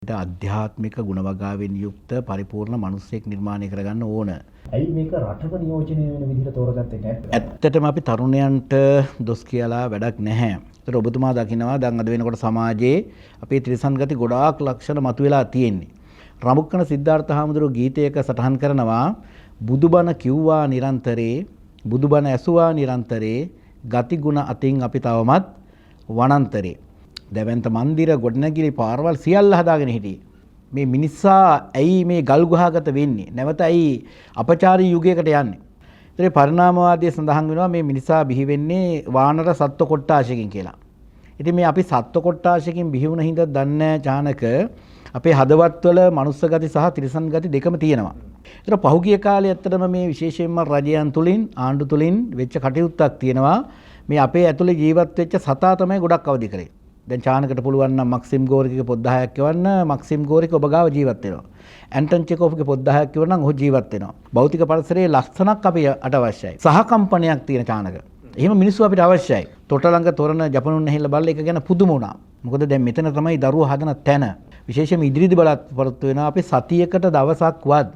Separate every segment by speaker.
Speaker 1: අපිට ආධ්‍යාත්මික ගුණ වගාවෙන් යුක්ත පරිපූර්ණ මිනිසෙක් නිර්මාණය කරගන්න ඕන.
Speaker 2: ඇයි මේක රටව නියෝජනය වෙන විදිහට තෝරගත්තේ නැත්නම්?
Speaker 1: ඇත්තටම අපි තරුණයන්ට දොස් කියලා වැඩක් නැහැ. ඒතර ඔබතුමා දකිනවා දැන් අද වෙනකොට සමාජයේ අපේ ත්‍රිසන් ගති ගොඩාක් ලක්ෂණ මතුවලා තියෙන්නේ. රමුක්කන සිද්ධාර්ථ හාමුදුරුවෝ ගීතයක සටහන් කරනවා බුදුබණ කිව්වා නිරන්තරේ බුදුබණ ඇසුවා නිරන්තරේ ගති ගුණ අතින් අපි තවමත් වනාන්තරේ. දැවැන්ත මන්දිර ගොඩනැගිලි පාරවල් සියල්ල හදාගෙන හිටියේ. මේ මිනිස්සා ඇයි මේ ගල් ගුහාගත වෙන්නේ? නැවත ඇයි අපචාරී යුගයකට යන්නේ? ඒතරේ පරිණාමවාදයේ සඳහන් වෙනවා මේ මිනිසා බිහි වෙන්නේ වානර සත්ව කොට්ටාශයකින් කියලා. ඉතින් මේ අපි සත්ව කොට්ටාශයකින් බිහි වුණ හින්දා දන්නේ චානක අපේ හදවත්වල මනුස්ස ගති සහ තිරිසන් ගති දෙකම තියෙනවා. ඒතර පහුගිය කාලේ ඇත්තටම මේ විශේෂයෙන්ම රජයන් තුලින් ආණ්ඩු තුලින් වෙච්ච කටයුත්තක් තියෙනවා. මේ අපේ ඇතුලේ ජීවත් වෙච්ච සතා තමයි ගොඩක් අවදි කරේ. දැන් චානකට පුළුවන් නම් මක්සිම් ගෝරිකගේ පොත් 10ක් කියවන්න මක්සිම් ගෝරික ඔබ ගාව ජීවත් වෙනවා. ඇන්ටන් චෙකෝෆ්ගේ පොත් 10ක් කියවන්න ඔහු ජීවත් වෙනවා. භෞතික පරිසරයේ ලක්ෂණක් අපිට අවශ්‍යයි. සහකම්පනයක් තියෙන චානක. එහෙම මිනිස්සු අපිට අවශ්‍යයි. තොට ළඟ තොරණ ජපනුන් ඇහිලා බලලා ඒක ගැන පුදුම වුණා. මොකද දැන් මෙතන තමයි දරුවෝ හදන තැන. විශේෂයෙන්ම ඉදිරිදි බලාපොරොත්තු වෙනවා අපි සතියකට දවසක්වත්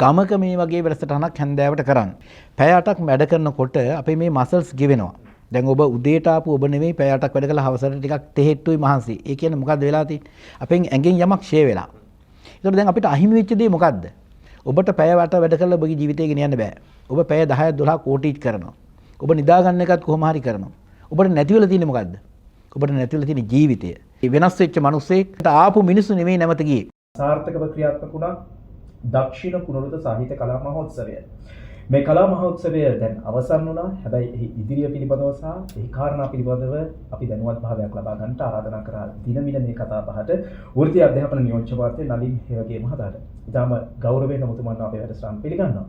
Speaker 1: ගමක මේ වගේ වැඩසටහනක් හැන්දෑවට කරන්න. පැය 8ක් වැඩ කරනකොට අපේ මේ මසල්ස් ගෙවෙනවා. දැන් ඔබ උදේට ආපු ඔබ නෙමෙයි පැය 8ක් වැඩ කළා හවසට ටිකක් තෙහෙට්ටුයි මහන්සි. ඒ කියන්නේ මොකද්ද වෙලා තියෙන්නේ? අපෙන් ඇඟෙන් යමක් ෂේ වෙලා. ඒකට දැන් අපිට අහිමි වෙච්ච දේ මොකද්ද? ඔබට පැය 8 වැඩ කරලා ඔබගේ ජීවිතය ගෙනියන්න බෑ. ඔබ පැය 10 12ක් ඕටිච් කරනවා. ඔබ නිදා ගන්න එකත් කොහොම හරි කරනවා. ඔබට නැති වෙලා තියෙන්නේ මොකද්ද? ඔබට නැති වෙලා තියෙන්නේ ජීවිතය. මේ වෙනස් වෙච්ච මිනිස්සෙක්ට ආපු මිනිස්සු නෙමෙයි නැවත ගියේ.
Speaker 2: සාර්ථකව ක්‍රියාත්මක වුණා දක්ෂිණ කුණරුද සාහිත්‍ය කලා මහෝත්සවය. මේ කලා මහෝත්සවය දැන් අවසන් වුණා. හැබැයි එහි ඉදිරිය පිළිබඳව සහ එහි කාරණා පිළිබඳව අපි දැනුවත් භාවයක් ලබා ගන්නට ආරාධනා කරා. දිනමින මේ කතා බහට වෘත්තීය අධ්‍යාපන නියෝජ්‍යපාලක නලින් හේවගේ මහතාට ඉතාම ගෞරවයෙන් නමුතුමන් අපේ වැඩසටහන පිළිගන්නවා.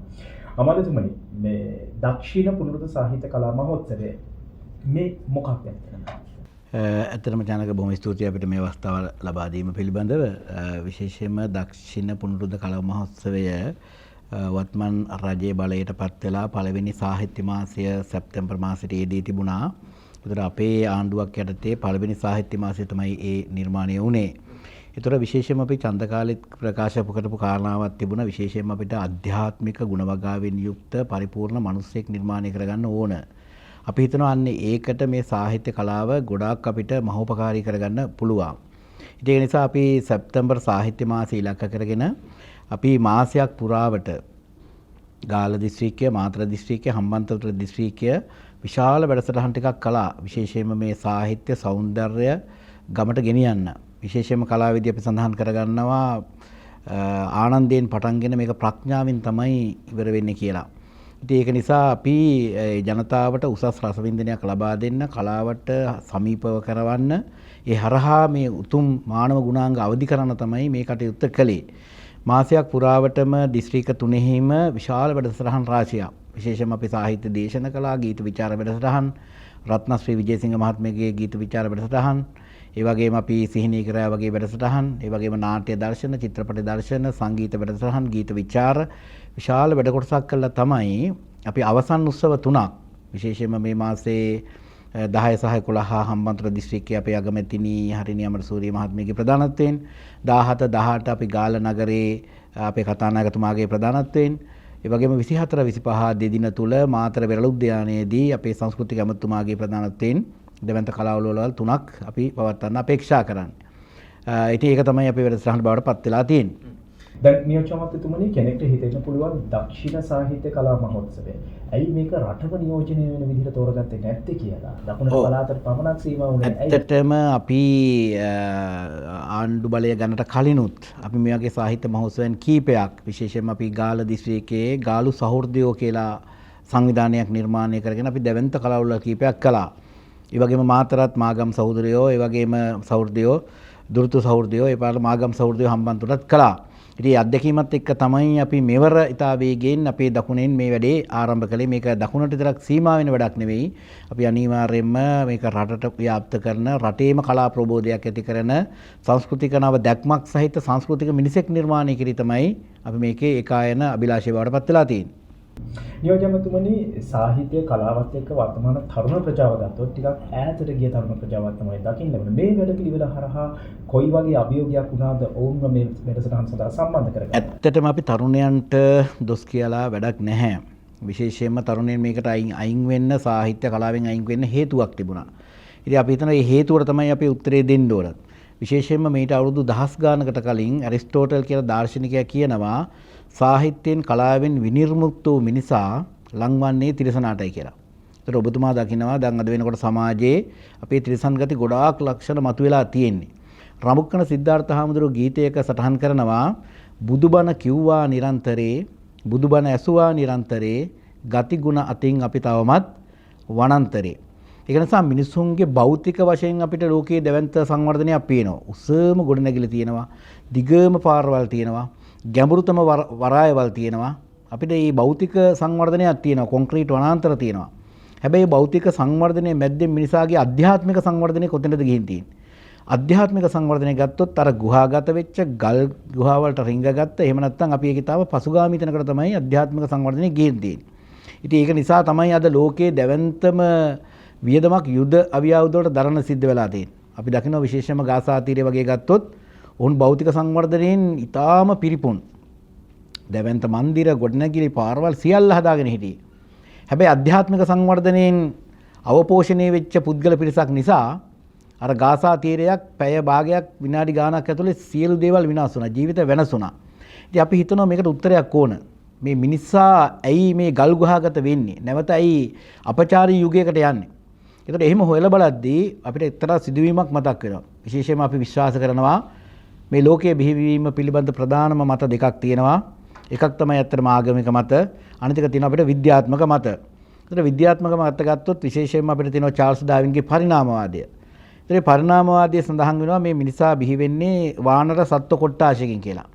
Speaker 2: අමාත්‍යතුමනි මේ දක්ෂිණ කුණරුද සාහිත්‍ය කලා මහෝත්සවය මේ මොකක්ද කියන්නේ?
Speaker 1: ඇත්තටම ජනක බොහොම ස්තුතියි අපිට මේ අවස්ථාව ලබා දීම පිළිබඳව. විශේෂයෙන්ම දක්ෂිණ පුනරුද්ධ කලා මහෝත්සවය වත්මන් රජයේ බලයට පත් වෙලා පළවෙනි සාහිත්‍ය මාසය සැප්තැම්බර් මාසෙට දී තිබුණා. ඒතර අපේ ආණ්ඩුවක් යටතේ පළවෙනි සාහිත්‍ය මාසය තමයි ඒ නිර්මාණය වුණේ. ඒතර විශේෂයෙන්ම අපි ඡන්ද කාලෙත් ප්‍රකාශ කරපු කාරණාවක් තිබුණා. විශේෂයෙන්ම අපිට ආධ්‍යාත්මික ගුණ වගාවෙන් යුක්ත පරිපූර්ණ මිනිසෙක් නිර්මාණය කරගන්න ඕන. අපි හිතනවා අන්නේ ඒකට මේ සාහිත්‍ය කලාව ගොඩාක් අපිට මහෝපකාරී කරගන්න පුළුවන්. ඉතින් ඒ නිසා අපි සැප්තැම්බර් සාහිත්‍ය මාසය ඉලක්ක කරගෙන අපි මාසයක් පුරාවට ගාල්ල දිස්ත්‍රික්කය, මාතර දිස්ත්‍රික්කය, හම්බන්තොට දිස්ත්‍රික්කය විශාල වැඩසටහන් ටිකක් කළා. විශේෂයෙන්ම මේ සාහිත්‍ය සෞන්දර්ය ගමට ගෙනියන්න. විශේෂයෙන්ම කලාවේදී අපි සඳහන් කරගන්නවා ආනන්දයෙන් පටන්ගෙන මේක ප්‍රඥාවෙන් තමයි ඉවර වෙන්නේ කියලා. ඉතින් ඒක නිසා අපි ජනතාවට උසස් රසවින්දනයක් ලබා දෙන්න, කලාවට සමීපව කරවන්න, ඒ හරහා මේ උතුම් මානව ගුණාංග අවදි කරන්න තමයි මේ කටයුත්ත කළේ. මාසයක් පුරාවටම දිස්ත්‍රික්ක 3හිම විශාල වැඩසටහන් රාශියක්. විශේෂයෙන්ම අපි සාහිත්‍ය දේශන කළා, ගීත විචාර වැඩසටහන්, රත්නශ්‍රී විජේසිංහ මහත්මයාගේ ගීත විචාර වැඩසටහන්, ඒ වගේම අපි සිහිනී කරා වගේ වැඩසටහන්, ඒ වගේම නාට්‍ය දර්ශන, චිත්‍රපට දර්ශන, සංගීත වැඩසටහන්, ගීත විචාර විශාල වැඩ කොටසක් කළා තමයි අපි අවසන් උත්සව 3ක් විශේෂයෙන්ම මේ මාසේ 10 සහ 11 හම්බන්තොට දිස්ත්‍රික්කයේ අපේ අගමැතිනි හරිනි අමරසූරිය මහත්මියගේ ප්‍රධානත්වයෙන් 17 18 අපි ගාල්ල නගරේ අපේ කතානායකතුමාගේ ප්‍රධානත්වයෙන් ඒ වගේම 24 25 දෙදින තුල මාතර වෙරළ උද්‍යානයේදී අපේ සංස්කෘතික ඇමතුමාගේ ප්‍රධානත්වයෙන් දෙවන්ත කලාවලවල් 3ක් අපි පවත්වන්න අපේක්ෂා කරන්නේ. ඉතින් ඒක තමයි අපේ වැඩසටහන බවට පත් වෙලා තියෙන්නේ.
Speaker 2: දැන් නියෝජ්‍යමාත්‍යතුමනි කෙනෙක්ට හිතෙන්න පුළුවන් දක්ෂිණ සාහිත්‍ය කලා මහෝත්සවය. ඇයි මේක රටව නියෝජනය වෙන විදිහට තෝරගත්තේ නැත්තේ කියලා. දකුණු පළාතට පමණක් සීමා වුණේ ඇයි?
Speaker 1: ඇත්තටම අපි ආණ්ඩු බලය ගන්නට කලිනුත් අපි මේ වගේ සාහිත්‍ය මහෝත්සවයන් කීපයක් විශේෂයෙන්ම අපි ගාල්ල දිස්ත්‍රික්කයේ ගාලු සහෘදයෝ කියලා සංවිධානයක් නිර්මාණය කරගෙන අපි දැවැන්ත කලාවල කීපයක් කළා. ඒ වගේම මාතරත් මාගම් සහෝදරයෝ, ඒ වගේම සහෘදයෝ, දුරුතු සහෘදයෝ, ඒ පාර මාගම් සහෘදයෝ හම්බන්තොටත් කළා. ඉතින් අත්දැකීමත් එක්ක තමයි අපි මෙවර ඉතා වේගයෙන් අපේ දකුණෙන් මේ වැඩේ ආරම්භ කළේ. මේක දකුණට විතරක් සීමා වෙන වැඩක් නෙවෙයි. අපි අනිවාර්යයෙන්ම මේක රටට ව්‍යාප්ත කරන, රටේම කලා ප්‍රබෝධයක් ඇති කරන, සංස්කෘතික නව දැක්මක් සහිත සංස්කෘතික මිනිසෙක් නිර්මාණය කිරීම තමයි අපි මේකේ ඒකායන අභිලාෂය බවට පත් වෙලා තියෙන්නේ.
Speaker 2: නියෝජ්‍යමතුමනි සාහිත්‍ය කලාවත් එක්ක වර්තමාන තරුණ ප්‍රජාව ගත්තොත් ටිකක් ඈතට ගිය තරුණ ප්‍රජාවක් තමයි දකින්න ලැබෙන්නේ. මේ වැඩපිළිවෙල හරහා කොයි වගේ අභියෝගයක් වුණාද ඔවුන්ව මේ වැඩසටහන සඳහා සම්බන්ධ කරගන්න.
Speaker 1: ඇත්තටම අපි තරුණයන්ට දොස් කියලා වැඩක් නැහැ. විශේෂයෙන්ම තරුණයන් මේකට අයින් වෙන්න සාහිත්‍ය කලාවෙන් අයින් වෙන්න හේතුවක් තිබුණා. ඉතින් අපි හිතනවා මේ හේතුවට තමයි අපි උත්තරේ දෙන්න ඕන. විශේෂයෙන්ම මේට අවුරුදු 10 ගානකට කලින් ඇරිස්ටෝටල් කියලා දාර්ශනිකයා කියනවා සාහිත්‍යයෙන් කලාවෙන් විනිර්මුක්ත වූ මිනිසා ලංවන්නේ තිරසනාටයි කියලා. ඒතර ඔබතුමා දකිනවා දැන් අද වෙනකොට සමාජයේ අපේ තිරසන් ගති ගොඩාක් ලක්ෂණ මතුවලා තියෙන්නේ. රමුක්කන සිද්ධාර්ථ හාමුදුරුවෝ ගීතයක සටහන් කරනවා බුදුබණ කිව්වා නිරන්තරේ බුදුබණ ඇසුවා නිරන්තරේ ගති ගුණ අතින් අපි තවමත් වනාන්තරේ. ඒක නිසා මිනිසුන්ගේ භෞතික වශයෙන් අපිට ලෝකයේ දැවැන්ත සංවර්ධනයක් පේනවා. උසම ගොඩනැගිලි තියෙනවා. දිගම පාරවල් තියෙනවා. ගැඹුරුතම වරායවල් තියෙනවා. අපිට මේ භෞතික සංවර්ධනයක් තියෙනවා. කොන්ක්‍රීට් වනාන්තර තියෙනවා. හැබැයි භෞතික සංවර්ධනයේ මැද්දෙන් මිනිසාගේ ආධ්‍යාත්මික සංවර්ධනය කොතැනද ගිහින් තියෙන්නේ? ආධ්‍යාත්මික සංවර්ධනය ගත්තොත් අර ගුහාගත වෙච්ච ගල් ගුහා වලට රිංගගත්ත එහෙම නැත්නම් අපි ඒකේ තාම පසුගාමී තැනකට තමයි ආධ්‍යාත්මික සංවර්ධනය ගිහින් තියෙන්නේ. ඉතින් ඒක නිසා තමයි අද ලෝකයේ දැවැන්තම වියදමක් යුද අවියාවුද වලට දරන්න සිද්ධ වෙලා තියෙන්නේ. අපි දකිනවා විශේෂයෙන්ම ගාසා තීරය වගේ ගත්තොත් උන් භෞතික සංවර්ධනයෙන් ඊටාම පිරිපුන්. දැවැන්ත මන්දිර ගොඩනැගිලි පාරවල් සියල්ල හදාගෙන හිටියේ. හැබැයි ආධ්‍යාත්මික සංවර්ධනයෙන් අවපෝෂණය වෙච්ච පුද්ගල පිරිසක් නිසා අර ගාසා තීරයක් පැය භාගයක් විනාඩි ගාණක් ඇතුලේ සියලු දේවල් විනාශ වුණා. ජීවිත වෙනස් වුණා. ඉතින් අපි හිතනවා මේකට උත්තරයක් ඕන. මේ මිනිස්සා ඇයි මේ ගල් ගුහාගත වෙන්නේ? නැවත ඇයි අපචාරී යුගයකට යන්නේ? ඒකට එහෙම හොයලා බලද්දී අපිට එක්තරා සිදුවීමක් මතක් වෙනවා. විශේෂයෙන්ම අපි විශ්වාස කරනවා මේ ලෝකයේ බිහිවීම පිළිබඳ ප්‍රධානම මත දෙකක් තියෙනවා. එකක් තමයි ඇත්තටම ආගමික මත, අනිත් එක තියෙනවා අපිට විද්‍යාත්මක මත. ඒතර විද්‍යාත්මක මත ගත්තොත් විශේෂයෙන්ම අපිට තියෙනවා චාල්ස් ඩාවින්ගේ පරිණාමවාදය. ඒතර පරිණාමවාදයේ සඳහන් වෙනවා මේ මිනිසා බිහි වෙන්නේ වානර සත්ව කොට්ටාශයකින් කියලා.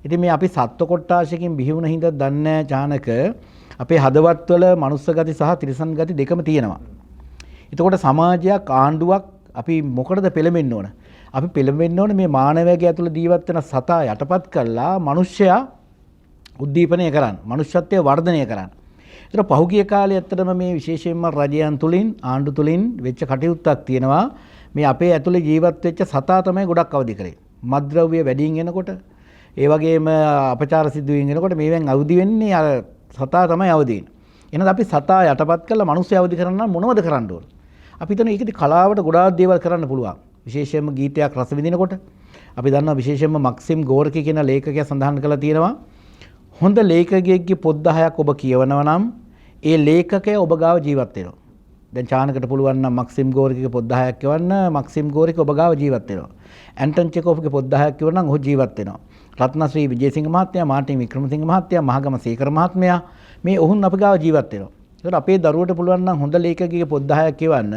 Speaker 1: ඉතින් මේ අපි සත්ව කොට්ටාශයකින් බිහි වුණ හින්දා දන්නේ චානක අපේ හදවත්වල මනුස්ස ගති සහ තිරිසන් ගති දෙකම තියෙනවා. එතකොට සමාජයක් ආණ්ඩුවක් අපි මොකටද පෙළඹෙන්න ඕන? අපි පෙළඹෙන්න ඕනේ මේ මානවයාගේ ඇතුළේ ජීවත් වෙන සතා යටපත් කරලා මිනිස්සයා උද්දීපනය කරන්න, මනුෂ්‍යත්වය වර්ධනය කරන්න. ඒතර පහුගිය කාලේ ඇත්තටම මේ විශේෂයෙන්ම රජයන් තුලින් ආණ්ඩු තුලින් වෙච්ච කටයුත්තක් තියෙනවා. මේ අපේ ඇතුළේ ජීවත් වෙච්ච සතා තමයි ගොඩක් අවදි කරේ. මත්ද්‍රව්‍ය වැඩියෙන් එනකොට, ඒ වගේම අපචාර සිදුවීම් එනකොට මේවෙන් අවදි වෙන්නේ අර සතා තමයි අවදි වෙන්නේ. එහෙනම් අපි සතා යටපත් කරලා මිනිස්සු අවදි කරන්න නම් මොනවද කරන්න ඕන? අපි හිතන ඒකදී කලාවට ගොඩාක් දේවල් කරන්න පුළුවන්. විශේෂයෙන්ම ගීතයක් රස විඳිනකොට අපි දන්නවා විශේෂයෙන්ම මක්සිම් ගෝර්කි කියන ලේඛකයා සඳහන් කරලා තියෙනවා හොඳ ලේඛකයෙක්ගේ පොත් 10ක් ඔබ කියවනවා නම් ඒ ලේඛකයා ඔබ ගාව ජීවත් වෙනවා. දැන් චානකට පුළුවන් නම් මක්සිම් ගෝර්කිගේ පොත් 10ක් කියවන්න මක්සිම් ගෝර්කි ඔබ ගාව ජීවත් වෙනවා. ඇන්ටන් චෙකෝෆ්ගේ පොත් 10ක් කියවන නම් ඔහු ජීවත් වෙනවා. රත්නශ්‍රී විජේසිංහ මහත්තයා, මාර්ටින් වික්‍රමසිංහ මහත්තයා, මහගම සේකර මහත්මයා මේ ඔවුන් අප ගාව ජීවත් වෙනවා. ඒකට අපේ දරුවට පුළුවන් නම් හොඳ ලේඛකයෙක්ගේ පොත් 10ක් කියවන්න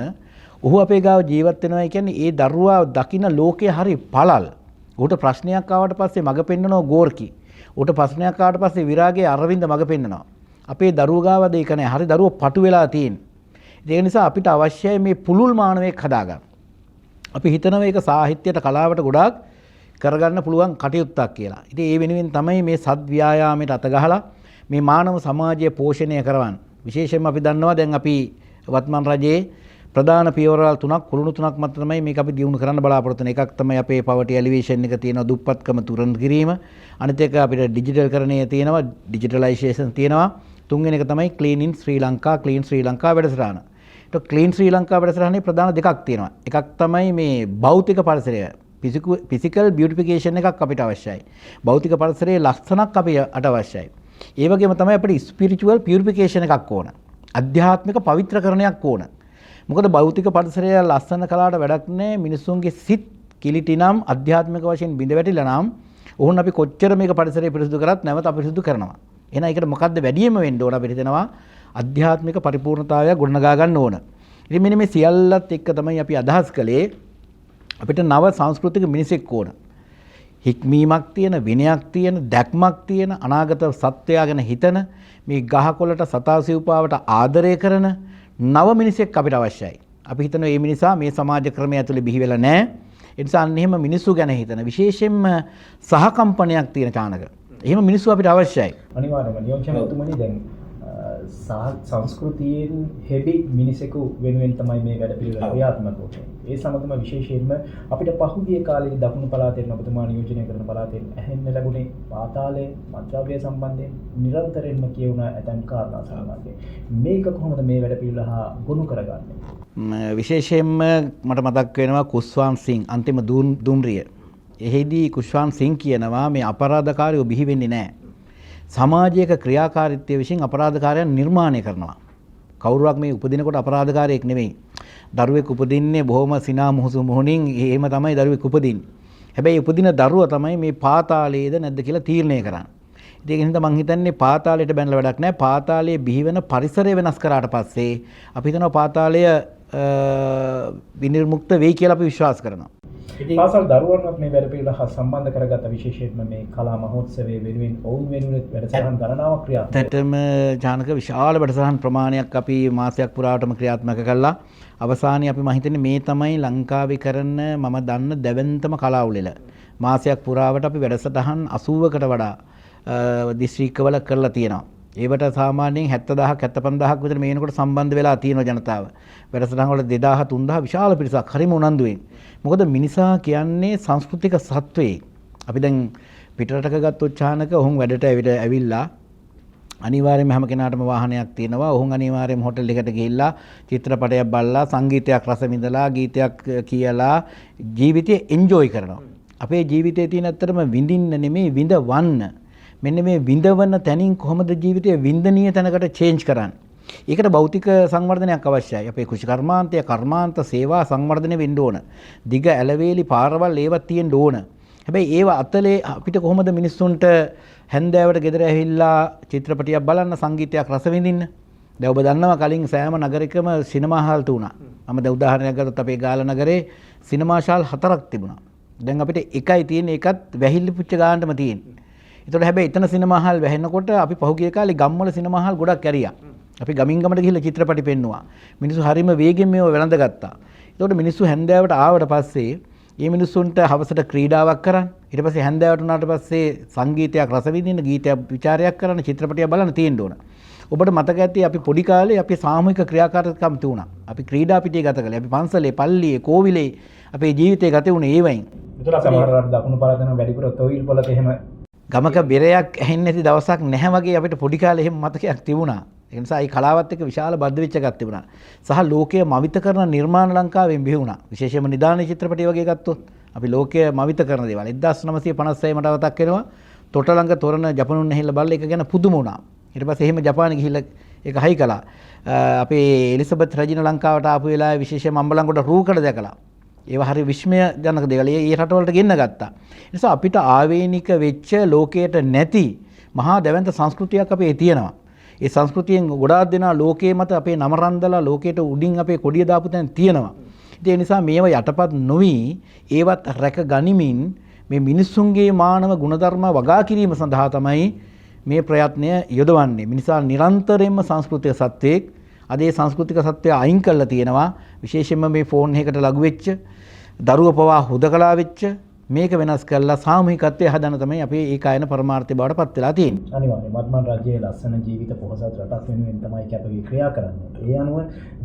Speaker 1: ඔහු අපේ ගාව ජීවත් වෙනවා කියන්නේ ඒ දරුවා දකින්න ලෝකේ හරි පළල්. ඌට ප්‍රශ්නයක් ආවට පස්සේ මග පෙන්නනවා ගෝර්කි. ඌට ප්‍රශ්නයක් ආවට පස්සේ විරාගයේ අරවින්ද මග පෙන්නනවා. අපේ දරුවෝ ගාව දෙයක නැහැ. හරි දරුවෝ පටු වෙලා තියෙන්නේ. ඒ නිසා අපිට අවශ්‍යයි මේ පුළුල් මානවයෙක් හදාගන්න. අපි හිතනවා මේක සාහිත්‍යයට කලාවට ගොඩාක් කරගන්න පුළුවන් කටයුත්තක් කියලා. ඉතින් ඒ වෙනුවෙන් තමයි මේ සද් ව්‍යායාමයට අත ගහලා මේ මානව සමාජය පෝෂණය කරවන්න. විශේෂයෙන්ම අපි දන්නවා දැන් අපි වත්මන් රජයේ ප්‍රධාන පියවරල් තුනක් කුළුණු තුනක් මත තමයි මේක අපි දියුණු කරන්න බලාපොරොත්තු වෙන. එකක් තමයි අපේ පවර්ටි එලිවේෂන් එක තියෙනවා, දුප්පත්කම තුරන් කිරීම. අනිත් එක අපිට ඩිජිටල් කරණය තියෙනවා, ඩිජිටලයිසේෂන් තියෙනවා. තුන්වෙනි එක තමයි ක්ලීන් ඉන් ශ්‍රී ලංකා, ක්ලීන් ශ්‍රී ලංකා වැඩසටහන. ඒක ක්ලීන් ශ්‍රී ලංකා වැඩසටහනේ ප්‍රධාන දෙකක් තියෙනවා. එකක් තමයි මේ භෞතික පරිසරය, ෆිසිකල් බියුටිෆිකේෂන් එකක් අපිට අවශ්‍යයි. භෞතික පරිසරයේ ලක්ෂණක් අපිට අවශ්‍යයි. ඒ වගේම තමයි අපිට ස්පිරිචුවල් පියුරිෆිකේෂන් එකක් ඕන. අධ්‍යාත්මික පවිත්‍රකරණයක් ඕන. මොකද භෞතික පරිසරය ලස්සන කලාවට වැඩක් නැහැ. මිනිස්සුන්ගේ සිත් කිලිටි නම් අධ්‍යාත්මික වශයෙන් බිඳ වැටිලා නම් ඕන් අපි කොච්චර මේක පරිසරය පිරිසුදු කරත් නැවත අපිරිසුදු කරනවා. එහෙනම් ඒකට මොකද්ද වැඩියෙන්ම වෙන්න ඕන අපිට හිතෙනවා අධ්‍යාත්මික පරිපූර්ණතාවය ගොඩනගා ගන්න ඕන. ඉතින් මෙන්න මේ සියල්ලත් එක්ක තමයි අපි අදහස් කළේ අපිට නව සංස්කෘතික මිනිසෙක් ඕන. හික්මීමක් තියෙන, විනයක් තියෙන, දැක්මක් තියෙන, අනාගත සත්වයා ගැන හිතන, මේ ගහකොළට සතා සිව්පාවට ආදරය කරන නව මිනිසෙක් අපිට අවශ්‍යයි. අපි හිතනවා මේ මිනිසා මේ සමාජ ක්‍රමය ඇතුලේ බිහි වෙලා නැහැ. ඒ නිසා අන්න එහෙම මිනිස්සු ගැන හිතන විශේෂයෙන්ම සහකම්පනයක් තියෙන චානක. එහෙම මිනිස්සු අපිට අවශ්‍යයි.
Speaker 2: අනිවාර්යයෙන්ම නියෝජ්‍යමතුමනි දැන් සංස්කෘතියෙන් හෙබි මිනිසෙකු වෙනුවෙන් තමයි මේ වැඩ පිළිවෙල ක්‍රියාත්මක වුනේ. ඒ සමගම විශේෂයෙන්ම අපිට පහුගිය කාලේදී දකුණු පළාතෙන් ඔබතුමා නියෝජනය කරන පළාතෙන් ඇහෙන්න ලැබුණේ පාතාලයේ මත්ද්‍රව්‍ය සම්බන්ධයෙන් නිරන්තරයෙන්ම කියවුණ ඇතැම් කාරණා සම්බන්ධයෙන්. මේක කොහොමද මේ වැඩ පිළිවෙල හා ගොනු කරගන්නේ?
Speaker 1: විශේෂයෙන්ම මට මතක් වෙනවා කුස්වාන් සිං අන්තිම දුම්රිය. එහිදී කුස්වාන් සිං කියනවා මේ අපරාධකාරයෝ බිහි වෙන්නේ නැහැ. සමාජයක ක්‍රියාකාරීත්වය විසින් අපරාධකාරයන් නිර්මාණය කරනවා. කවුරුවක් මේ උපදිනකොට අපරාධකාරයෙක් නෙවෙයි. දරුවෙක් උපදින්නේ බොහොම සිනා මුහුසු මොහොනින් එහෙම තමයි දරුවෙක් උපදින්නේ. හැබැයි උපදින දරුවා තමයි මේ පාතාලයේද නැද්ද කියලා තීරණය කරන්නේ. ඒක හින්දා මං හිතන්නේ පාතාලයට බැනලා වැඩක් නැහැ. පාතාලයේ බිහි වෙන පරිසරය වෙනස් කරාට පස්සේ අපි හිතනවා පාතාලය විනිර්මුක්ත වෙයි කියලා අපි විශ්වාස කරනවා.
Speaker 2: පාසල් දරුවන්වත් මේ වැඩ පිළිවෙල හා සම්බන්ධ කරගත්ත විශේෂයෙන්ම මේ කලා මහෝත්සවයේ වෙනුවෙන් ඔවුන් වෙනුවෙන් වැඩසටහන් ගණනාවක් ක්‍රියාත්මක.
Speaker 1: ඇත්තටම ජානක විශාල වැඩසටහන් ප්‍රමාණයක් අපි මාසයක් පුරාවටම ක්‍රියාත්මක කළා. අවසානයේ අපි මම හිතන්නේ මේ තමයි ලංකාවේ කරන මම දන්න දැවැන්තම කලා උළෙල. මාසයක් පුරාවට අපි වැඩසටහන් 80කට වඩා දිස්ත්‍රික්කවල කරලා තියෙනවා. ඒවට සාමාන්‍යයෙන් 70000ක් 75000ක් විතර මේනකොට සම්බන්ධ වෙලා තියෙනවා ජනතාව. වැඩසටහන් වල 2000 3000 විශාල පිරිසක් හරිම උනන්දුවෙන්. මොකද මිනිසා කියන්නේ සංස්කෘතික සත්වයේ. අපි දැන් පිටරටක ගත්තොත් චානක ඔහුන් වැඩට ඇවිල්ලා අනිවාර්යයෙන්ම හැම කෙනාටම වාහනයක් තියෙනවා. ඔහුන් අනිවාර්යයෙන්ම හෝටල් එකට ගිහිල්ලා චිත්‍රපටයක් බලලා සංගීතයක් රස විඳලා ගීතයක් කියලා ජීවිතේ එන්ජොයි කරනවා. අපේ ජීවිතයේ තියෙන ඇත්තටම විඳින්න නෙමෙයි විඳවන්න. මෙන්න මේ විඳවන තැනින් කොහොමද ජීවිතය වින්දනීය තැනකට චේන්ජ් කරන්නේ? ඒකට භෞතික සංවර්ධනයක් අවශ්‍යයි. අපේ කෘෂි කර්මාන්තය, කර්මාන්ත සේවා සංවර්ධනය වෙන්න ඕන. දිග ඇලවේලි පාරවල් ඒවත් තියෙන්න ඕන. හැබැයි ඒව අතලේ අපිට කොහොමද මිනිස්සුන්ට හැන්දෑවට ගෙදර ඇවිල්ලා චිත්‍රපටියක් බලන්න, සංගීතයක් රස විඳින්න? දැන් ඔබ දන්නවා කලින් සෑම නගරයකම සිනමා හාල් තුණා. මම දැන් උදාහරණයක් ගත්තොත් අපේ ගාල්ල නගරේ සිනමා ශාල් 4ක් තිබුණා. දැන් අපිට එකයි තියෙන්නේ, ඒකත් වැහිල්ල පුච්ච ගන්නටම තියෙන්නේ. ඒතකොට හැබැයි එතන සිනමා හාල් වැහෙනකොට අපි පහුගිය කාලේ ගම්වල සිනමා හාල් ගොඩක් ඇරියා. අපි ගමින් ගමට ගිහිල්ලා චිත්‍රපටි පෙන්නුවා. මිනිස්සු හරිම වේගෙන් මේව වැළඳගත්තා. ඒතකොට මිනිස්සු හැන්දෑවට ආවට පස්සේ මේ මිනිස්සුන්ට හවසට ක්‍රීඩාවක් කරන්න, ඊට පස්සේ හැන්දෑවට උනාට පස්සේ සංගීතයක් රස විඳින්න, ගීතයක් විචාරයක් කරන්න, චිත්‍රපටියක් බලන්න තියෙන්න ඕන. ඔබට මතක ඇති අපි පොඩි කාලේ අපි සාමූහික ක්‍රියාකාරීත්වම් තිබුණා. අපි ක්‍රීඩා පිටියේ ගත කළේ. අපි පන්සලේ, පල්ලියේ, කෝවිලේ අපේ ජීවිතේ ගත වුණේ ඒ වයින්.
Speaker 2: ඒතර සමහර රට දකුණු පළාතන වැඩිපුර තොইল පොලක එහෙම
Speaker 1: ගමක බෙරයක් ඇහෙන්නේ නැති දවසක් නැහැ වගේ අපිට පොඩි කාලේ එහෙම මතකයක් තිබුණා. ඒ නිසා ඒ කලාවත් එක්ක විශාල බද්ධ වෙච්ච එකක් තිබුණා. සහ ලෝකයේ මවිත කරන නිර්මාණ ලංකාවෙන් බිහි වුණා. විශේෂයෙන්ම නිදාන චිත්‍රපටි වගේ ගත්තොත් අපි ලෝකයේ මවිත කරන දේවල් 1956 මට මතක් වෙනවා. තොටලංග තොරණ ජපනුන් ඇහිලා බලලා ඒක ගැන පුදුම වුණා. ඊට පස්සේ එහෙම ජපානෙ ගිහිල්ලා ඒක හයි කළා. අපේ එලිසබෙත් රජින ලංකාවට ආපු වෙලාවේ විශේෂයෙන්ම අම්බලන්ගොඩ රූකඩ දැකලා ඒවා හරි විස්මයජනක දේවල් ඒ රටවලට ගෙන්න ගත්තා. ඒ නිසා අපිට ආවේනික වෙච්ච ලෝකයට නැති මහා දැවැන්ත සංස්කෘතියක් අපේ තියෙනවා. ඒ සංස්කෘතියෙන් ගොඩාක් දෙනා ලෝකයේ මත අපේ නම රන්දලා ලෝකයට උඩින් අපේ කොඩිය දාපු තැන් තියෙනවා. ඒ නිසා මේව යටපත් නොවි ඒවත් රැක ගනිමින් මේ මිනිස්සුන්ගේ මානව ගුණධර්ම වගා කිරීම සඳහා තමයි මේ ප්‍රයත්නය යොදවන්නේ. මිනිසා නිරන්තරයෙන්ම සංස්කෘතික සත්‍යයක් අද ඒ සංස්කෘතික සත්‍යය අයින් කරලා තියෙනවා. විශේෂයෙන්ම මේ ෆෝන් එකකට ලඟු වෙච්ච දරුව පවා හුදකලා වෙච්ච මේක වෙනස් කරලා සාමූහිකත්වයේ හදන තමයි අපේ ඒකායන පරමාර්ථය බවට පත් වෙලා තියෙන්නේ.
Speaker 2: අනිවාර්යයෙන් වත්මන් රජයේ ලස්සන ජීවිත පොහොසත් රටක් වෙනුවෙන් තමයි කැපවී ක්‍රියා කරන්නේ. ඒ අනුව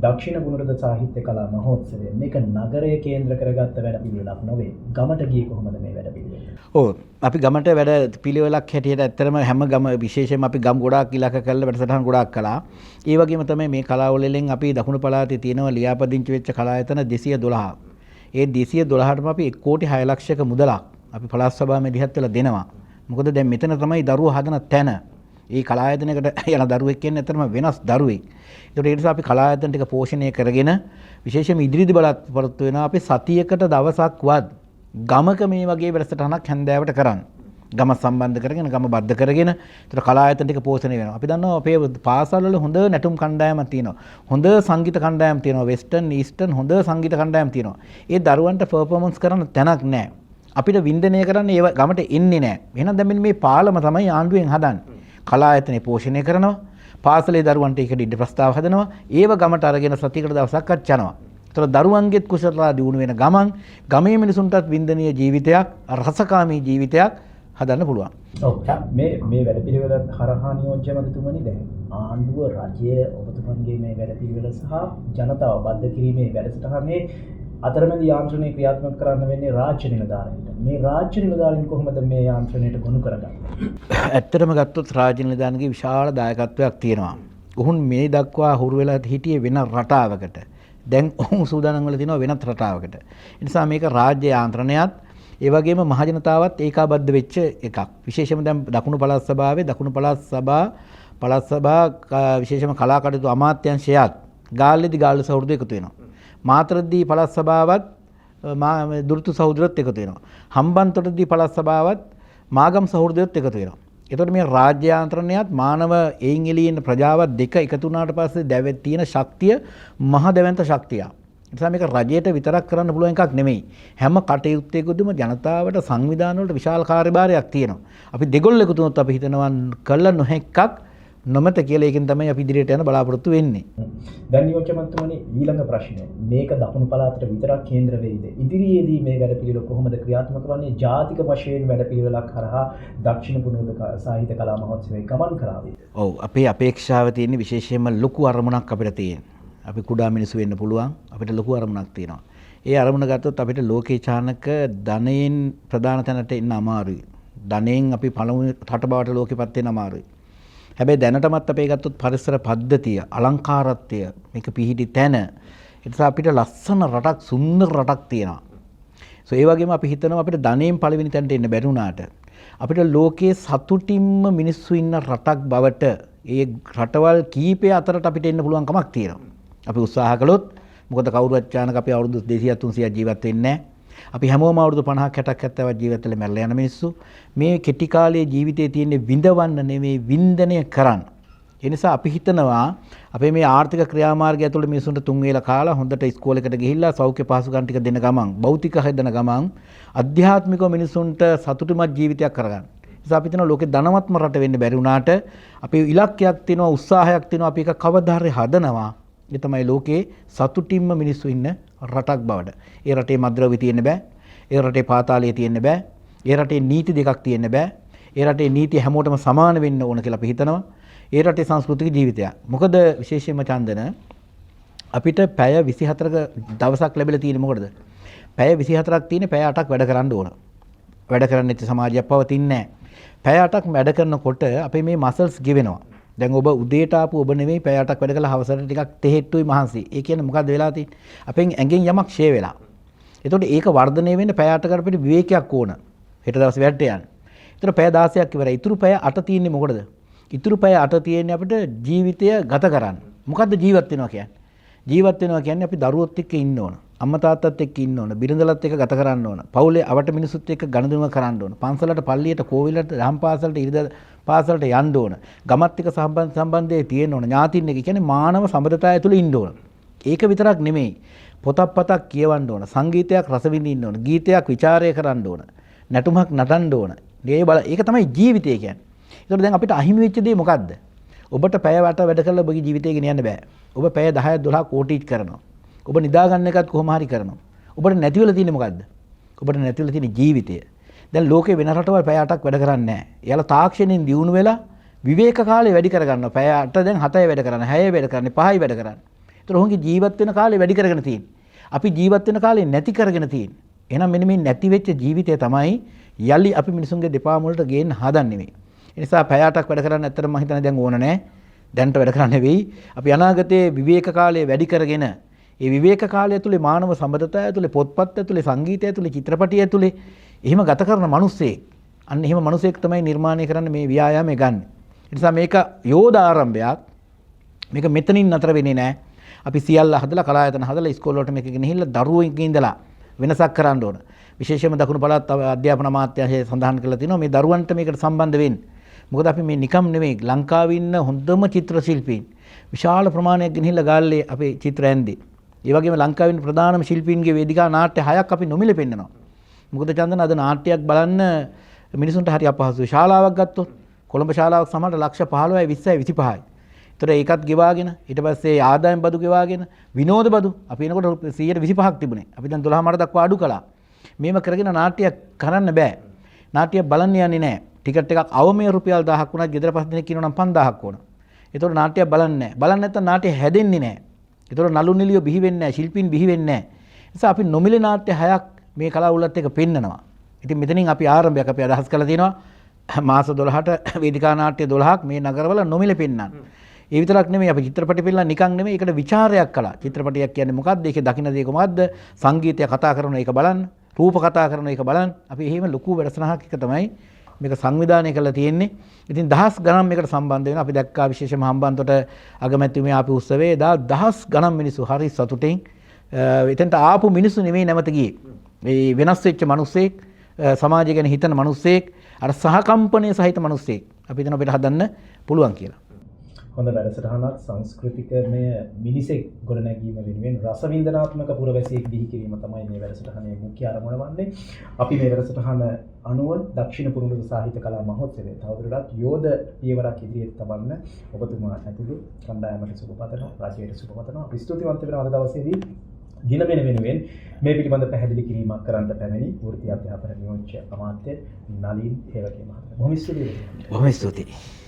Speaker 2: දක්ෂිණ ගුණරද සාහිත්‍ය කලා මහෝත්සවය මේක නගරය කේන්ද්‍ර කරගත්ත වැඩපිළිවෙලක් නොවේ. ගමට ගියේ කොහොමද මේ වැඩපිළිවෙල?
Speaker 1: ඔව් අපි ගමට වැඩ පිළිවෙලක් හැටියට ඇත්තටම හැම ගම විශේෂයෙන්ම අපි ගම් ගොඩාක් ඉලක්ක කරලා වැඩසටහන් ගොඩාක් කළා. ඒ වගේම තමයි මේ කලාවලෙන් අපි දකුණු පළාතේ තියෙනවා ලියාපදිංචි වෙච්ච කලායතන 212ක්. ඒ 212ටම අපි 1 කෝටි 6 ලක්ෂයක මුදලක් අපි පළාත් සභාවේ මැදිහත් වෙලා දෙනවා. මොකද දැන් මෙතන තමයි දරුවෝ හදන තැන. ඒ කලායතනයකට යන දරුවෙක් කියන්නේ ඇත්තටම වෙනස් දරුවෙක්. ඒකට ඒ නිසා අපි කලායතන ටික පෝෂණය කරගෙන විශේෂයෙන්ම ඉදිරිදි බලාපොරොත්තු වෙනවා අපි සතියකට දවසක්වත් ගමක මේ වගේ වැඩසටහනක් හැන්දෑවට කරන්න. ගම සම්බන්ධ කරගෙන ගම බද්ධ කරගෙන ඒතර කලායතන ටික පෝෂණය වෙනවා. අපි දන්නවා අපේ පාසල් වල හොඳ නැටුම් කණ්ඩායමක් තියෙනවා. හොඳ සංගීත කණ්ඩායම් තියෙනවා. වෙස්ටර්න් ඊස්ටර්න් හොඳ සංගීත කණ්ඩායම් තියෙනවා. ඒ දරුවන්ට පර්ෆෝමන්ස් කරන්න තැනක් නැහැ. අපිට වින්දනය කරන්න ඒව ගමට එන්නේ නැහැ. එහෙනම් දැන් මෙන්න මේ පාලම තමයි ආණ්ඩුවෙන් හදන්නේ. කලායතනේ පෝෂණය කරනවා. පාසලේ දරුවන්ට ඒකට ඉඩ ප්‍රස්තාව හදනවා. ඒව ගමට අරගෙන සතියකට දවසක්වත් යනවා. ඒතර දරුවන්ගෙත් කුසලතා දිනු වෙන ගමන් ගමේ මිනිසුන්ටත් වින්දනීය ජීවිතයක්, රසකාමී ජීවිතයක් හදන්න පුළුවන්.
Speaker 2: ඔව් මේ වැඩපිළිවෙල හරහා නියෝජ්‍ය මැතිතුමනි දැන් ආණ්ඩුව රජය ඔබතුමන්ගේ මේ වැඩපිළිවෙල සහ ජනතාව බද්ධ කිරීමේ වැඩසටහනේ අතරමැද යාන්ත්‍රණය ක්‍රියාත්මක කරන්න වෙන්නේ රාජ්‍ය නිලධාරීන්ට. මේ රාජ්‍ය නිලධාරීන් කොහොමද මේ යාන්ත්‍රණයට ගොනු කරගන්නේ?
Speaker 1: ඇත්තටම ගත්තොත් රාජ්‍ය නිලධාරීන්ගේ විශාල දායකත්වයක් තියෙනවා. ඔවුන් මේ දක්වා හුරු වෙලා හිටියේ වෙන රටාවකට. දැන් ඔවුන් සූදානම් වෙලා තිනවා වෙනත් රටාවකට. ඒ නිසා මේක රාජ්‍ය යාන්ත්‍රණයත් ඒ වගේම මහජනතාවත් ඒකාබද්ධ වෙච්ච එකක්. විශේෂයෙන්ම දැන් දකුණු පළාත් සභාවේ දකුණු පළාත් සභා විශේෂම කලා කටයුතු අමාත්‍යාංශයත් ගාල්ලේදී ගාල්ල සහෘදය එකතු වෙනවා. මාතරදී පළාත් සභාවත් දුර්තු සහෘදයත් එකතු වෙනවා. හම්බන්තොටදී පළාත් සභාවත් මාගම් සහෘදයත් එකතු වෙනවා. එතකොට මේ රාජ්‍ය යාන්ත්‍රණයත් මානව එයින් එළියෙන් ප්‍රජාවත් දෙක එකතු වුණාට පස්සේ තියෙන ශක්තිය මහ දැවැන්ත ශක්තියක්. ඒ නිසා මේක රජයට විතරක් කරන්න පුළුවන් එකක් නෙමෙයි. හැම කටයුත්තකදීම ජනතාවට සංවිධාන වලට විශාල කාර්යභාරයක් තියෙනවා. අපි දෙගොල්ල එකතු වුණොත් අපි හිතනවා කළ නොහැක්කක් නොමත කියලා ඒකෙන් තමයි අපි ඉදිරියට යන බලාපොරොත්තු වෙන්නේ.
Speaker 2: දැන් නියෝජ්‍ය මන්ත්‍රීතුමනි ඊළඟ ප්‍රශ්නය මේක දකුණු පළාතට විතරක් කේන්ද්‍ර වෙයිද? ඉදිරියේදී මේ වැඩපිළිවෙල කොහොමද ක්‍රියාත්මක වන්නේ? ජාතික වශයෙන් වැඩපිළිවෙලක් කරහා දක්ෂිණ පුනරුද සාහිත්‍ය කලා මහෝත්සවයේ ගමන් කරාවේද? ඔව්
Speaker 1: අපේ අපේක්ෂාව තියෙන්නේ විශේෂයෙන්ම ලොකු අරමුණක් අපිට තියෙන. අපි කුඩා මිනිස්සු වෙන්න පුළුවන්. අපිට ලොකු අරමුණක් තියෙනවා. ඒ අරමුණ ගත්තොත් අපිට ලෝකේ චානක ධනයෙන් ප්‍රධාන තැනට එන්න අමාරුයි. ධනයෙන් අපි පළමු රට බවට ලෝකෙපත් වෙන්න අමාරුයි. හැබැයි දැනටමත් අපේ ගත්තොත් පරිසර පද්ධතිය, අලංකාරත්වය, මේක පිහිටි තැන. ඒ නිසා අපිට ලස්සන රටක්, සුන්දර රටක් තියෙනවා. ඒ වගේම අපි හිතනවා අපිට ධනයෙන් පළවෙනි තැනට එන්න බැරි වුණාට අපිට ලෝකයේ සතුටින්ම මිනිස්සු ඉන්න රටක් බවට ඒ රටවල් කීපය අතරට අපිට එන්න පුළුවන් කමක් තියෙනවා. අපි උත්සාහ කළොත් මොකද කවුරුත් චානක අපි අවුරුදු 200 300ක් ජීවත් වෙන්නේ නැහැ. අපි හැමෝම අවුරුදු 50ක් 60ක් 70ක් ජීවත් වෙලා මැරලා යන මිනිස්සු. මේ කෙටි කාලයේ ජීවිතයේ තියෙන විඳවන්න නෙමෙයි වින්දනය කරන්න. ඒ නිසා අපි හිතනවා අපේ මේ ආර්ථික ක්‍රියාමාර්ගය ඇතුළේ මිනිසුන්ට 3 වේල කාලා හොඳට ඉස්කෝලේකට ගිහිල්ලා සෞඛ්‍ය පහසුකම් ටික දෙන ගමන් භෞතික හදන ගමන් අධ්‍යාත්මිකව මිනිසුන්ට සතුටුමත් ජීවිතයක් කරගන්න. ඒ නිසා අපි හිතනවා ලෝකේ ධනවත්ම රට වෙන්න බැරි වුණාට අපේ ඉලක්කයක් තියෙනවා උත්සාහයක් තියෙනවා අපි එක කවදා හරි හදනවා. ඒ තමයි ලෝකේ සතුටින්ම මිනිස්සු ඉන්න රටක් බවට. ඒ රටේ මද්ද්‍රව්‍ය තියෙන්න බෑ. ඒ රටේ පාතාලය තියෙන්න බෑ. ඒ රටේ නීති දෙකක් තියෙන්න බෑ. ඒ රටේ නීති හැමෝටම සමාන වෙන්න ඕන කියලා අපි හිතනවා. ඒ රටේ සංස්කෘතික ජීවිතයක්. මොකද විශේෂයෙන්ම චන්දන අපිට පැය 24ක දවසක් ලැබිලා තියෙන්නේ මොකටද? පැය 24ක් තියෙන්නේ පැය 8ක් වැඩ කරන්න ඕන. වැඩ කරන්නේ නැති සමාජයක් පවතින්නේ නැහැ. පැය 8ක් වැඩ කරනකොට අපේ මේ මසල්ස් ගෙවෙනවා. දැන් ඔබ උදේට ආපු ඔබ නෙමෙයි පැය 8ක් වැඩ කළා හවසට ටිකක් තෙහෙට්ටුයි මහන්සි. ඒ කියන්නේ මොකද්ද වෙලා තියෙන්නේ? අපෙන් ඇඟෙන් යමක් ෂේ වෙලා. එතකොට ඒක වර්ධනය වෙන්න පැය 8කට අපිට විවේකයක් ඕන. හෙට දවසේ වැඩට යන්න. ඒතර පැය 16ක් ඉවරයි. ඉතුරු පැය 8 තියෙන්නේ මොකටද? ඉතුරු පැය 8 තියෙන්නේ අපිට ජීවිතය ගත කරන්න. මොකද්ද ජීවත් වෙනවා කියන්නේ? ජීවත් වෙනවා කියන්නේ අපි දරුවොත් එක්ක ඉන්න ඕන. අම්මා තාත්තත් එක්ක ඉන්න ඕන. බිරිඳලත් එක්ක ගත කරන්න ඕන. පවුලේ අවට මිනිසුත් එක්ක ගනුදෙනු කරන්න ඕන. පන්සලට, පල්ලියට, කෝවිලට, දහම් පාසලට, ඉරිදා පාසලට යන්න ඕන. ගමත් එක්ක සම්බන්ධය තියෙන්න ඕන. ඥාතින් එක්ක කියන්නේ මානව සම්බන්ධතාවය තුළ ඉන්න ඕන. ඒක විතරක් නෙමෙයි. පොතක් පතක් කියවන්න ඕන. සංගීතයක් රස විඳින්න ඕන. ගීතයක් ਵਿਚාරය කරන්න ඕන. නැටුමක් නටන්න ඕන. ඒක තමයි ජීවිතය කියන්නේ. ඒතකොට දැන් අපිට අහිමි වෙච්ච දේ මොකද්ද? ඔබට පැය 8 වැඩ කරලා ඔබගේ ජීවිතය ගෙනියන්න බෑ. ඔබ පැය 10 12 කෝටිච් කරනවා. ඔබ නිදා ගන්න එකත් කොහොම හරි කරනවා. ඔබට නැති වෙලා තියෙන්නේ මොකද්ද? ඔබට නැති වෙලා තියෙන්නේ ජීවිතය. දැන් ලෝකේ වෙන රටවල් පැය 8ක් වැඩ කරන්නේ නැහැ. එයාලා තාක්ෂණයෙන් දියුණු වෙලා විවේක කාලේ වැඩි කරගන්නවා. පැය 8 දැන් 7යි වැඩ කරන්නේ, 6යි වැඩ කරන්නේ, 5යි වැඩ කරන්නේ. ඒතර ඔහුගේ ජීවත් වෙන කාලේ වැඩි කරගෙන තියෙන්නේ. අපි ජීවත් වෙන කාලේ නැති කරගෙන තියෙන්නේ. එහෙනම් මෙන්න මේ නැති වෙච්ච ජීවිතය තමයි යලි අපි මිනිසුන්ගේ දෙපා මුලට ගේන්න හදන්නේ මේ. ඒ නිසා පැය 8ක් වැඩ කරන්න ඇත්තටම මම හිතන්නේ දැන් ඕන නැහැ. දැන්ට වැඩ කරන්න නෙවෙයි. අපි අනාගතයේ විවේක කාලය වැඩි කරගෙන ඒ විවේක කාලය ඇතුලේ මානව සම්බන්ධතාවය ඇතුලේ පොත්පත් ඇතුලේ සංගීතය ඇතුලේ චිත්‍රපටය ඇතුලේ එහෙම ගත කරන මිනිස්සෙක්. අන්න එහෙම මිනිසෙක් තමයි නිර්මාණය කරන්න මේ ව්‍යායාමය ගන්න. ඒ නිසා මේක යෝධ ආරම්භයක්. මේක මෙතනින් නතර වෙන්නේ නැහැ. අපි සියල්ල හදලා කලායතන හදලා ඉස්කෝල වලට මේක ගෙනහිල්ලා දරුවෝ ඉඳලා වෙනසක් කරන්න ඕන. විශේෂයෙන්ම දකුණු පළාත් අධ්‍යාපන අමාත්‍යාංශය සඳහන් කරලා තිනවා මේ දරුවන්ට මේකට සම්බන්ධ වෙන්න. මොකද අපි මේ නිකම් නෙමෙයි ලංකාවේ ඉන්න හොඳම චිත්‍ර ශිල්පීන් විශාල ප්‍රමාණයක් ගෙනහිල්ලා ගාල්ලේ අපේ චිත්‍ර ඇන්දේ. ඒ වගේම ලංකාවේ ඉන්න ප්‍රධානම ශිල්පීන්ගේ වේදිකා නාට්‍ය 6ක් අපි නොමිලේ පෙන්නනවා. මොකද චන්දන අද නාට්‍යයක් බලන්න මිනිසුන්ට හරි අපහසුයි. ශාලාවක් ගත්තොත් කොළඹ ශාලාවක් සමහරට ලක්ෂ 15යි 20යි 25යි. ඒතර ඒකත් ගෙවාගෙන ඊට පස්සේ ආදායම් බදු ගෙවාගෙන විනෝද බදු අපි එනකොට 125ක් තිබුණේ. අපි දැන් 12 මාර දක්වා අඩු කළා. මේව කරගෙන නාට්‍යයක් කරන්න බෑ. නාට්‍ය බලන්න යන්නේ නැහැ. ටිකට් එකක් අවමය රුපියල් 1000ක් වුණත් ගෙදර පස් දිනක් කියනවා නම් 5000ක් ඕන. ඒතකොට නාට්‍යයක් බලන්නේ නැහැ. බලන්නේ නැත්නම් නාට්‍ය හැදෙන්නේ නැහැ. ඒතකොට නළු නිළියෝ බිහි වෙන්නේ නැහැ. ශිල්පීන් බිහි වෙන්නේ නැහැ. ඒ නිසා අපි නොමිලේ නාට්‍ය 6ක් මේ කලාව උලත් එක පෙන්නනවා. ඉතින් මෙතනින් අපි ආරම්භයක් අපි අදහස් කරලා තියෙනවා මාස 12ට වේදිකා නාට්‍ය 12ක් මේ නගරවල නොමිලේ පෙන්නන්න. ඒ විතරක් නෙමෙයි අපි චිත්‍රපටි පෙන්නලා නිකන් නෙමෙයි ඒකට ਵਿਚාරයක් කළා. චිත්‍රපටියක් කියන්නේ මොකද්ද? ඒකේ දකින්න දේ කොහොමද? සංගීතය කතා කරන එක බලන්න, රූප කතා කරන එක බලන්න. අපි එහෙම ලොකු වැඩසටහනක් එක තමයි මේක සංවිධානය කරලා තියෙන්නේ. ඉතින් දහස් ගණන් මේකට සම්බන්ධ වෙනවා. අපි දැක්කා විශේෂයෙන්ම හම්බන්තොට අගමැතිතුමිය ආපු උත්සවයේ දහස් ගණන් මිනිස්සු හරි සතුටින් එතෙන්ට ආපු මිනිස්සු නෙමෙයි නැවත ගියේ. මේ වෙනස් වෙච්ච මිනිස්සෙක්, සමාජය ගැන හිතන මිනිස්සෙක්, අර සහකම්පනයේ සහිත මිනිස්සෙක්. අපි හිතන අපිට හදන්න පුළුවන් කියලා.
Speaker 2: හොඳ වැඩසටහනක් සංස්කෘතිකමය මිනිසෙක් ගොඩනැගීම වෙනුවෙන් රසවින්දනාත්මක පුරවැසියෙක් බිහි කිරීම තමයි මේ වැඩසටහනේ මුඛ්‍ය අරමුණ වන්නේ. අපි මේ වැඩසටහන අනුව දක්ෂිණ පුරුදු සාහිත්‍ය කලා මහෝත්සවය තවදුරටත් යෝධ පියවරක් ඉදිරියට තබන්න ඔබතුමා ඇතුළු කණ්ඩායමට සුබ පතනවා, රජයට සුබ පතනවා. අපි ස්තුතිවන්ත වෙනවා අද දවසේදී දින වෙනුවෙන් මේ පිළිබඳ පැහැදිලි කිරීමක් කරන්න පැමිණි වෘත්තීය අධ්‍යාපන නියෝජ්‍ය අමාත්‍ය නලින් හේවකේ මහත්මයා. බොහොම ස්තුතියි.
Speaker 1: බොහොම ස්තුතියි.